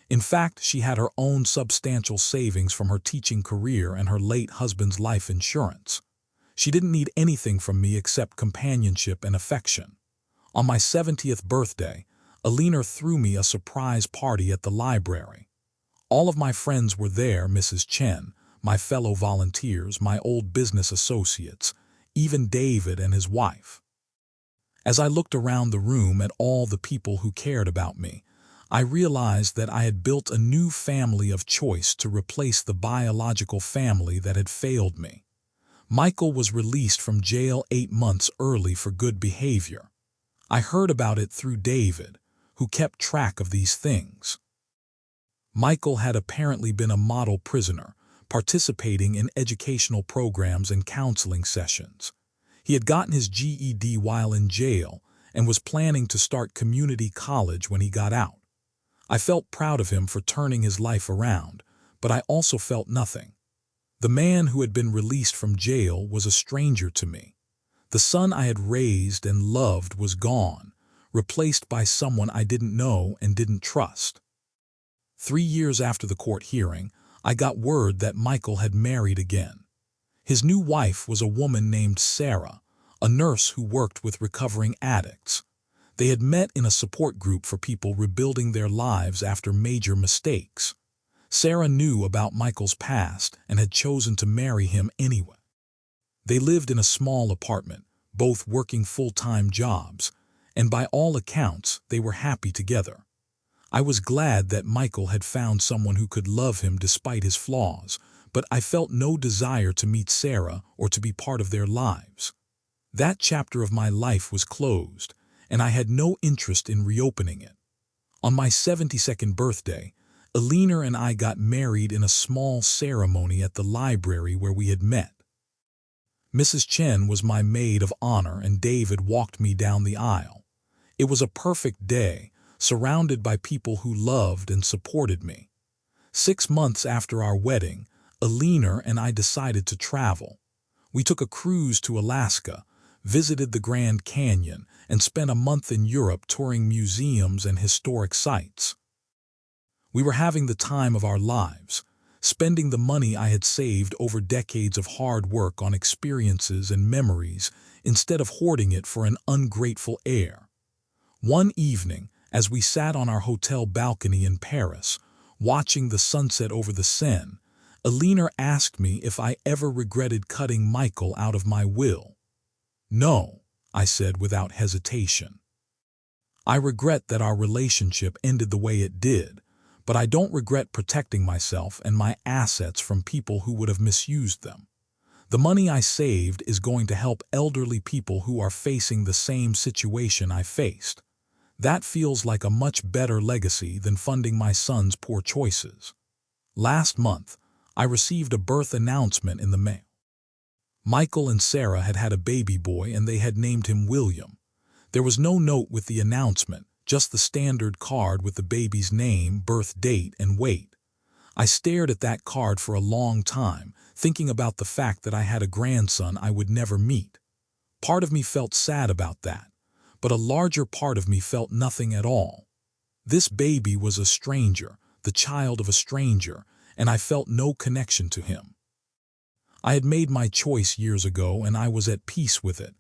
In fact, she had her own substantial savings from her teaching career and her late husband's life insurance. She didn't need anything from me except companionship and affection. On my 70th birthday, Elena threw me a surprise party at the library. All of my friends were there: Mrs. Chen, my fellow volunteers, my old business associates, even David and his wife. As I looked around the room at all the people who cared about me, I realized that I had built a new family of choice to replace the biological family that had failed me. Michael was released from jail 8 months early for good behavior. I heard about it through David, who kept track of these things. Michael had apparently been a model prisoner, participating in educational programs and counseling sessions. He had gotten his GED while in jail and was planning to start community college when he got out. I felt proud of him for turning his life around, but I also felt nothing. The man who had been released from jail was a stranger to me. The son I had raised and loved was gone, replaced by someone I didn't know and didn't trust. 3 years after the court hearing, I got word that Michael had married again. His new wife was a woman named Sarah, a nurse who worked with recovering addicts. They had met in a support group for people rebuilding their lives after major mistakes. Sarah knew about Michael's past and had chosen to marry him anyway. They lived in a small apartment, both working full-time jobs, and by all accounts, they were happy together. I was glad that Michael had found someone who could love him despite his flaws, but I felt no desire to meet Sarah or to be part of their lives. That chapter of my life was closed, and I had no interest in reopening it. On my 72nd birthday, Alina and I got married in a small ceremony at the library where we had met. Mrs. Chen was my maid of honor and David walked me down the aisle. It was a perfect day, surrounded by people who loved and supported me. 6 months after our wedding, Alina and I decided to travel. We took a cruise to Alaska, visited the Grand Canyon, and spent a month in Europe touring museums and historic sites. We were having the time of our lives, spending the money I had saved over decades of hard work on experiences and memories instead of hoarding it for an ungrateful heir. One evening, as we sat on our hotel balcony in Paris, watching the sunset over the Seine, Alina asked me if I ever regretted cutting Michael out of my will. No, I said without hesitation. I regret that our relationship ended the way it did, but I don't regret protecting myself and my assets from people who would have misused them. The money I saved is going to help elderly people who are facing the same situation I faced. That feels like a much better legacy than funding my son's poor choices. Last month, I received a birth announcement in the mail. Michael and Sarah had had a baby boy and they had named him William. There was no note with the announcement, just the standard card with the baby's name, birth date, and weight. I stared at that card for a long time, thinking about the fact that I had a grandson I would never meet. Part of me felt sad about that, but a larger part of me felt nothing at all. This baby was a stranger, the child of a stranger, and I felt no connection to him. I had made my choice years ago and I was at peace with it.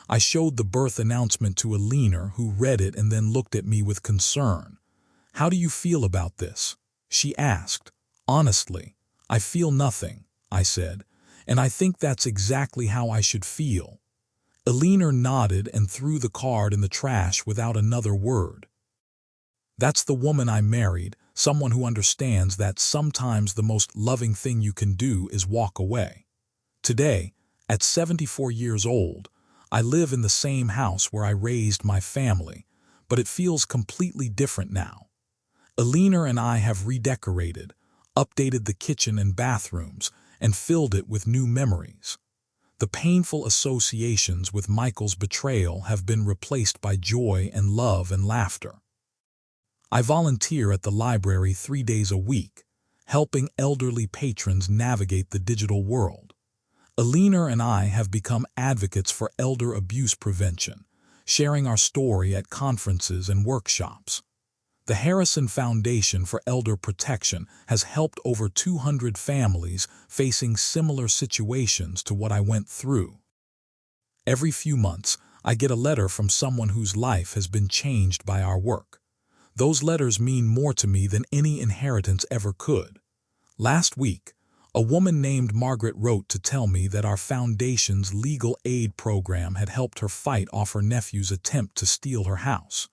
I showed the birth announcement to Alina, who read it and then looked at me with concern. "How do you feel about this?" she asked. "Honestly, I feel nothing," I said, "and I think that's exactly how I should feel." Alina nodded and threw the card in the trash without another word. That's the woman I married, someone who understands that sometimes the most loving thing you can do is walk away. Today, at 74 years old, I live in the same house where I raised my family, but it feels completely different now. Alina and I have redecorated, updated the kitchen and bathrooms, and filled it with new memories. The painful associations with Michael's betrayal have been replaced by joy and love and laughter. I volunteer at the library 3 days a week, helping elderly patrons navigate the digital world. Alina and I have become advocates for elder abuse prevention, sharing our story at conferences and workshops. The Harrison Foundation for Elder Protection has helped over 200 families facing similar situations to what I went through. Every few months, I get a letter from someone whose life has been changed by our work. Those letters mean more to me than any inheritance ever could. Last week, a woman named Margaret wrote to tell me that our foundation's legal aid program had helped her fight off her nephew's attempt to steal her house.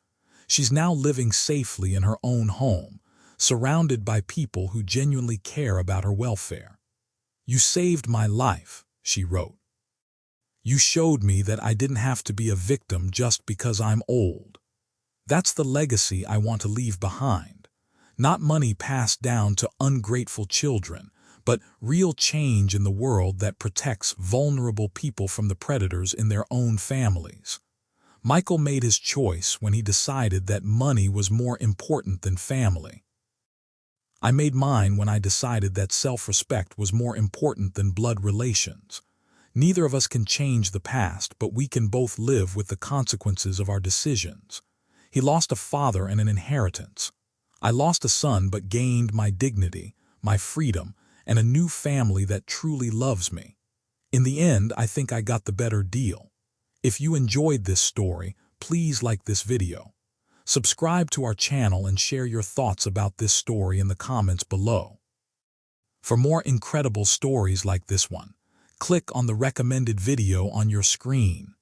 She's now living safely in her own home, surrounded by people who genuinely care about her welfare. "You saved my life," she wrote. "You showed me that I didn't have to be a victim just because I'm old." That's the legacy I want to leave behind. Not money passed down to ungrateful children, but real change in the world that protects vulnerable people from the predators in their own families. Michael made his choice when he decided that money was more important than family. I made mine when I decided that self-respect was more important than blood relations. Neither of us can change the past, but we can both live with the consequences of our decisions. He lost a father and an inheritance. I lost a son but gained my dignity, my freedom, and a new family that truly loves me. In the end, I think I got the better deal. If you enjoyed this story, please like this video. Subscribe to our channel and share your thoughts about this story in the comments below. For more incredible stories like this one, click on the recommended video on your screen.